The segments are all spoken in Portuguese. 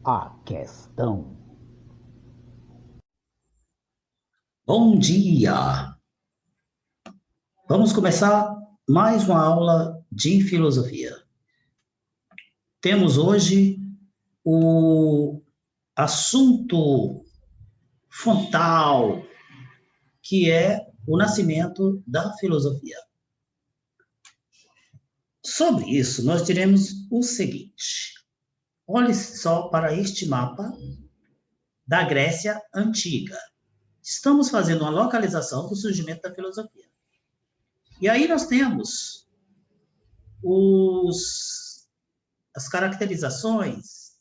A questão. Bom dia! Vamos começar mais uma aula de filosofia. Temos hoje o assunto frontal, que é o nascimento da filosofia. Sobre isso, nós diremos o seguinte: olhe só para este mapa da Grécia Antiga. Estamos fazendo uma localização do surgimento da filosofia. E aí nós temos as caracterizações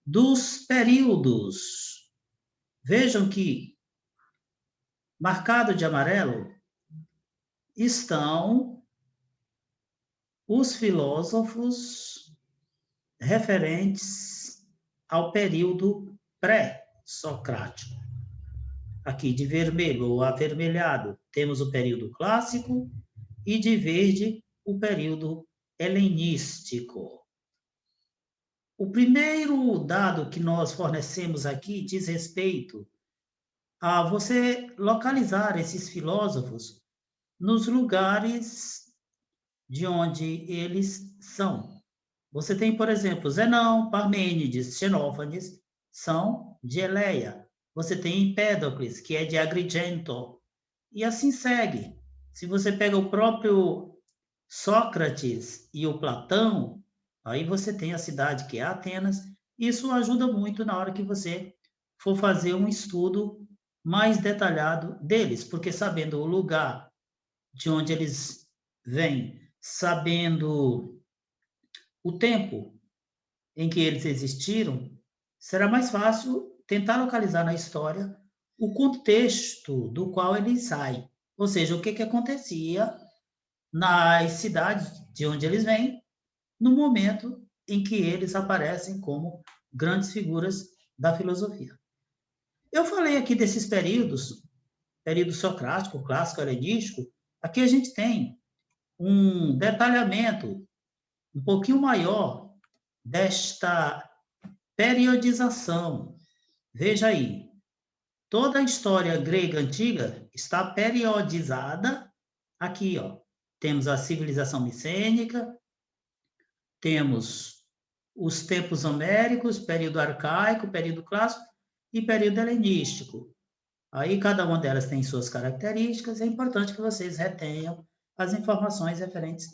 dos períodos. Vejam que, marcado de amarelo, estão os filósofos referentes ao período pré-socrático. Aqui de vermelho ou avermelhado temos o período clássico e de verde o período helenístico. O primeiro dado que nós fornecemos aqui diz respeito a você localizar esses filósofos nos lugares de onde eles são. Você tem, por exemplo, Zenão, Parmênides, Xenófanes, são de Eleia. Você tem Empédocles, que é de Agrigento. E assim segue. Se você pega o próprio Sócrates e o Platão, aí você tem a cidade que é Atenas. Isso ajuda muito na hora que você for fazer um estudo mais detalhado deles, porque sabendo o lugar de onde eles vêm, sabendo o tempo em que eles existiram, será mais fácil tentar localizar na história o contexto do qual eles saem, ou seja, o que acontecia nas cidades de onde eles vêm, no momento em que eles aparecem como grandes figuras da filosofia. Eu falei aqui desses períodos, período socrático, clássico, helenístico. Aqui a gente tem um detalhamento um pouquinho maior desta periodização. Veja aí, toda a história grega antiga está periodizada aqui, ó. Temos a civilização micênica, temos os tempos homéricos, período arcaico, período clássico e período helenístico. Aí cada uma delas tem suas características, é importante que vocês retenham as informações referentes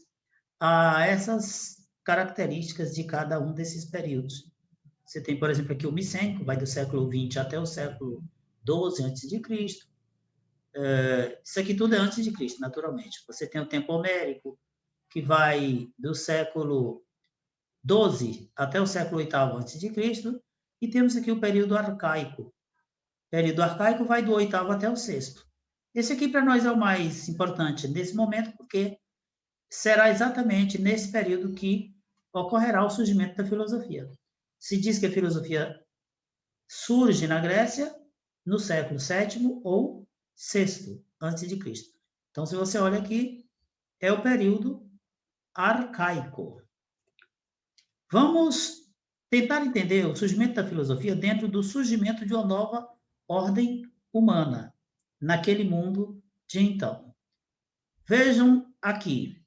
a essas características de cada um desses períodos. Você tem, por exemplo, aqui o micênico, vai do século XX até o século XII a.C. Isso aqui tudo é antes de Cristo, naturalmente. Você tem o tempo homérico, que vai do século XII até o século VIII a.C., e temos aqui o período arcaico. O período arcaico vai do oitavo até o sexto. Esse aqui para nós é o mais importante nesse momento, porque será exatamente nesse período que ocorrerá o surgimento da filosofia. Se diz que a filosofia surge na Grécia no século VII ou VI antes de Cristo. Então, se você olha aqui, é o período arcaico. Vamos tentar entender o surgimento da filosofia dentro do surgimento de uma nova ordem humana naquele mundo de então. Vejam aqui.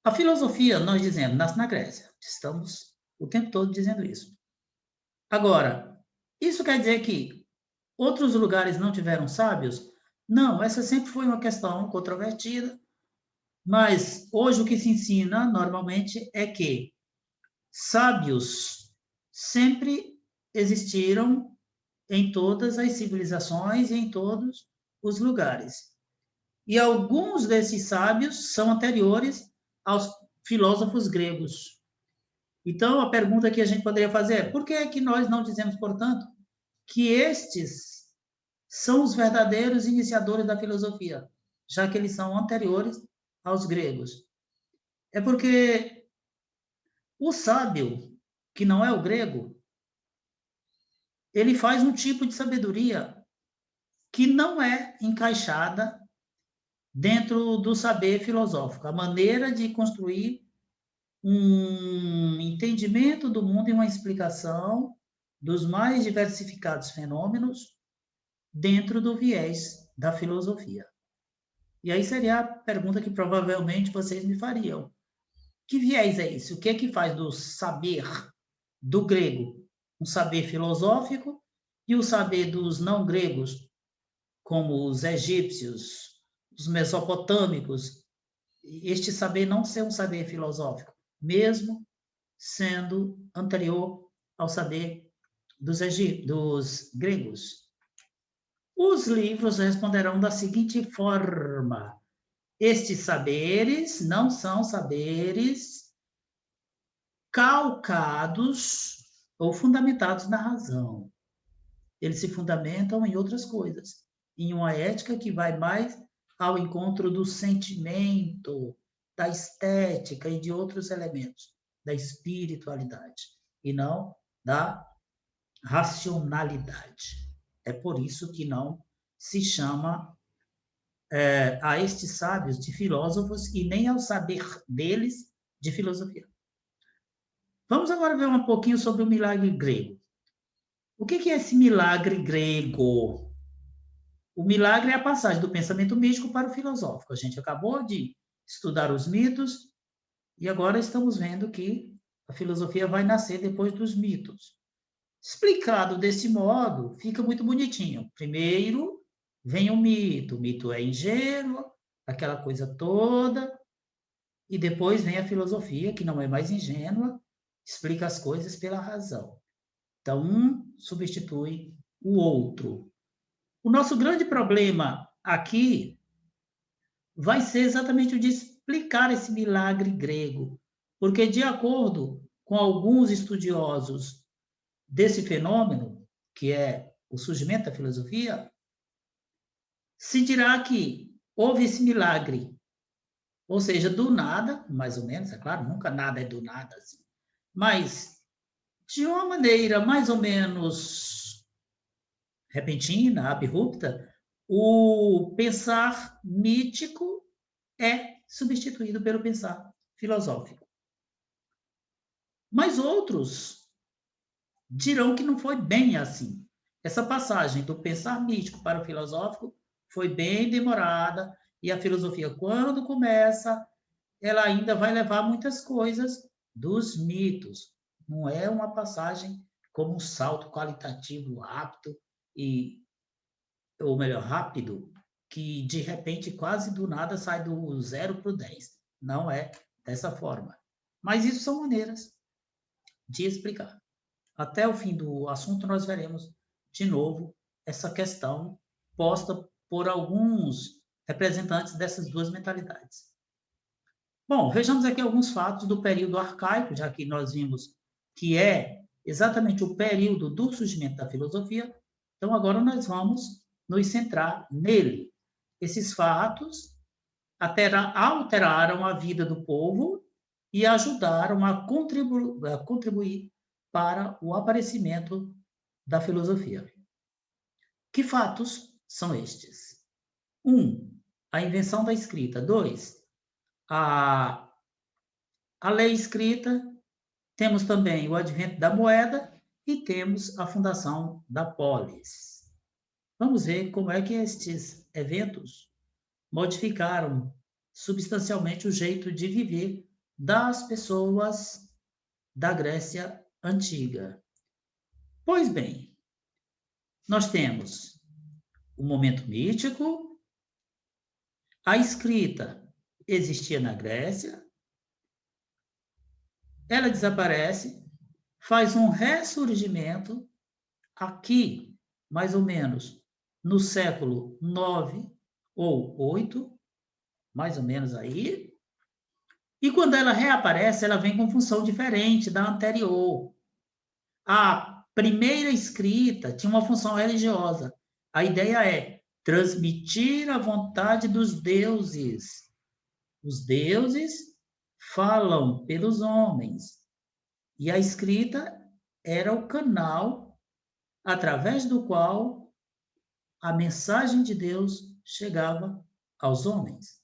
A filosofia, nós dizemos, nasce na Grécia. Estamos o tempo todo dizendo isso. Agora, isso quer dizer que outros lugares não tiveram sábios? Não, essa sempre foi uma questão controvertida, mas hoje o que se ensina normalmente é que sábios sempre existiram em todas as civilizações e em todos os lugares. E alguns desses sábios são anteriores aos filósofos gregos. Então, a pergunta que a gente poderia fazer é: por que é que nós não dizemos, portanto, que estes são os verdadeiros iniciadores da filosofia, já que eles são anteriores aos gregos? É porque o sábio, que não é o grego, ele faz um tipo de sabedoria que não é encaixada dentro do saber filosófico, a maneira de construir um entendimento do mundo e uma explicação dos mais diversificados fenômenos dentro do viés da filosofia. E aí seria a pergunta que provavelmente vocês me fariam. Que viés é esse? O que é que faz do saber do grego um saber filosófico e o saber dos não gregos, como os egípcios, os mesopotâmicos, este saber não ser um saber filosófico, mesmo sendo anterior ao saber dos gregos? Os livros responderão da seguinte forma: estes saberes não são saberes calcados ou fundamentados na razão. Eles se fundamentam em outras coisas, em uma ética que vai mais ao encontro do sentimento, da estética e de outros elementos, da espiritualidade, e não da racionalidade. É por isso que não se chama a estes sábios de filósofos e nem ao saber deles de filosofia. Vamos agora ver um pouquinho sobre o milagre grego. O que é esse milagre grego? O milagre é a passagem do pensamento místico para o filosófico. A gente acabou de estudar os mitos e agora estamos vendo que a filosofia vai nascer depois dos mitos. Explicado desse modo, fica muito bonitinho. Primeiro vem o mito é ingênuo, aquela coisa toda, e depois vem a filosofia, que não é mais ingênua, explica as coisas pela razão. Então, um substitui o outro. O nosso grande problema aqui vai ser exatamente o de explicar esse milagre grego, porque, de acordo com alguns estudiosos desse fenômeno, que é o surgimento da filosofia, se dirá que houve esse milagre, ou seja, do nada, mais ou menos, é claro, nunca nada é do nada, assim, mas de uma maneira mais ou menos repentina, abrupta, o pensar mítico é substituído pelo pensar filosófico. Mas outros dirão que não foi bem assim. Essa passagem do pensar místico para o filosófico foi bem demorada, e a filosofia, quando começa, ela ainda vai levar muitas coisas dos mitos. Não é uma passagem como um salto qualitativo rápido, ou melhor, rápido, que de repente, quase do nada, sai do 0 para o 10. Não é dessa forma. Mas isso são maneiras de explicar. Até o fim do assunto, nós veremos de novo essa questão posta por alguns representantes dessas duas mentalidades. Bom, vejamos aqui alguns fatos do período arcaico, já que nós vimos que é exatamente o período do surgimento da filosofia. Então, agora nós vamos nos centrar nele. Esses fatos alteraram a vida do povo e ajudaram a contribuir para o aparecimento da filosofia. Que fatos são estes? 1. A invenção da escrita. 2. A lei escrita. Temos também o advento da moeda e temos a fundação da polis. Vamos ver como é que estes eventos modificaram substancialmente o jeito de viver das pessoas da Grécia Antiga. Pois bem, nós temos o momento mítico, a escrita existia na Grécia, ela desaparece, faz um ressurgimento aqui, mais ou menos, no século 9 ou 8, mais ou menos aí. E quando ela reaparece, ela vem com função diferente da anterior. A primeira escrita tinha uma função religiosa. A ideia é transmitir a vontade dos deuses. Os deuses falam pelos homens. E a escrita era o canal através do qual a mensagem de Deus chegava aos homens.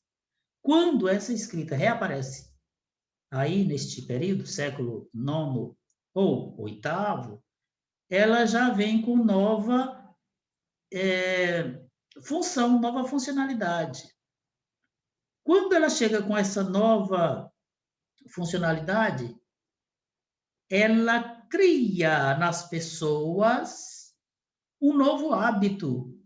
Quando essa escrita reaparece aí neste período, século IX ou oitavo, ela já vem com nova função, nova funcionalidade. Quando ela chega com essa nova funcionalidade, ela cria nas pessoas um novo hábito.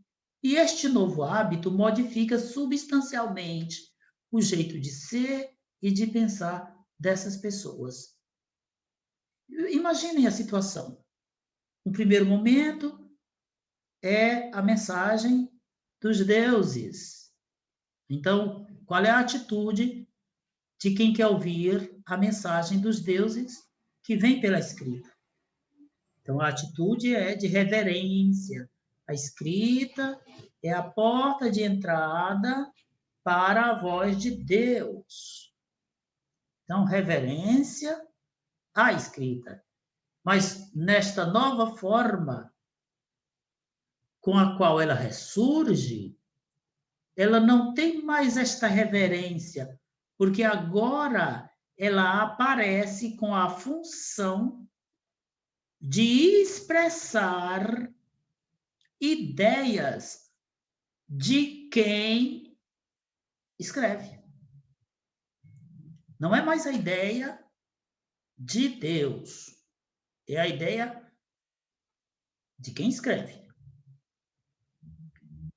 E este novo hábito modifica substancialmente o jeito de ser e de pensar dessas pessoas. Imaginem a situação. No primeiro momento, é a mensagem dos deuses. Então, qual é a atitude de quem quer ouvir a mensagem dos deuses que vem pela escrita? Então, a atitude é de reverência. A escrita é a porta de entrada para a voz de Deus. Então, reverência à escrita. Mas nesta nova forma com a qual ela ressurge, ela não tem mais esta reverência, porque agora ela aparece com a função de expressar ideias de quem escreve. Não é mais a ideia de Deus, é a ideia de quem escreve.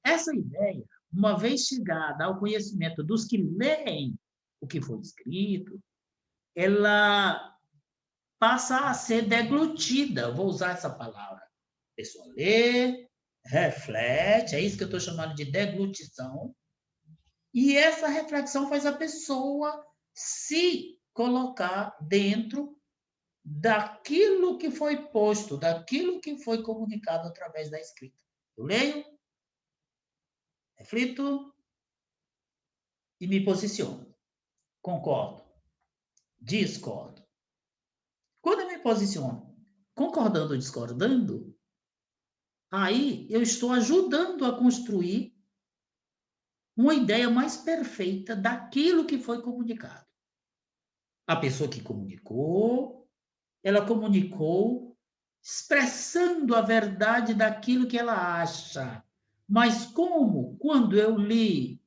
Essa ideia, uma vez chegada ao conhecimento dos que leem o que foi escrito, ela passa a ser deglutida, vou usar essa palavra. A pessoa lê, reflete, é isso que eu estou chamando de deglutição, e essa reflexão faz a pessoa se colocar dentro daquilo que foi posto, daquilo que foi comunicado através da escrita. Eu leio, reflito e me posiciono. Concordo, discordo. Quando eu me posiciono concordando ou discordando, aí eu estou ajudando a construir uma ideia mais perfeita daquilo que foi comunicado. A pessoa que comunicou, ela comunicou expressando a verdade daquilo que ela acha. Mas como, quando eu li,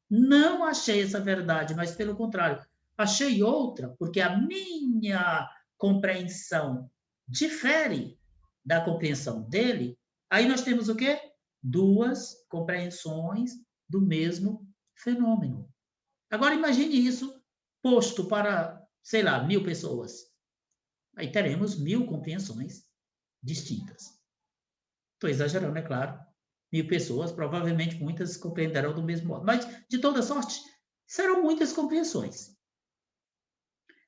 não achei essa verdade, mas pelo contrário, achei outra, porque a minha compreensão difere da compreensão dele, aí nós temos o quê? Duas compreensões do mesmo fenômeno. Agora imagine isso posto para, sei lá, 1000 pessoas. Aí teremos 1000 compreensões distintas. Estou exagerando, é claro. 1000 pessoas, provavelmente muitas compreenderão do mesmo modo. Mas, de toda sorte, serão muitas compreensões.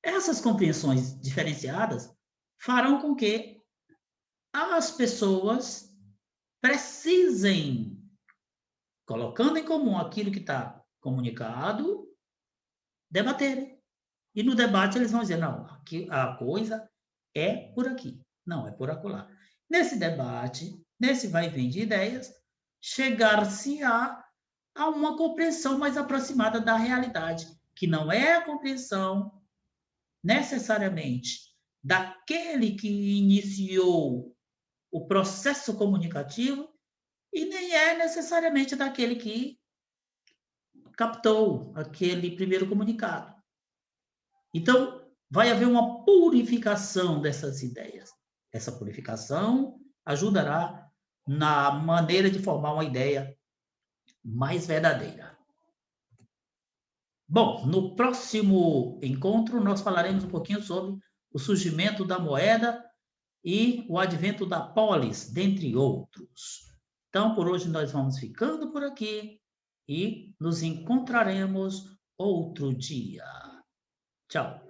Essas compreensões diferenciadas farão com que as pessoas precisem, colocando em comum aquilo que está comunicado, debaterem. E no debate eles vão dizer, não, aqui, a coisa é por aqui, não é por acolá. Nesse debate, nesse vai e vem de ideias, chegar-se-á a uma compreensão mais aproximada da realidade, que não é a compreensão necessariamente daquele que iniciou o processo comunicativo e nem é necessariamente daquele que captou aquele primeiro comunicado. Então, vai haver uma purificação dessas ideias. Essa purificação ajudará na maneira de formar uma ideia mais verdadeira. Bom, no próximo encontro nós falaremos um pouquinho sobre o surgimento da moeda e o advento da polis, dentre outros. Então, por hoje nós vamos ficando por aqui e nos encontraremos outro dia. Tchau.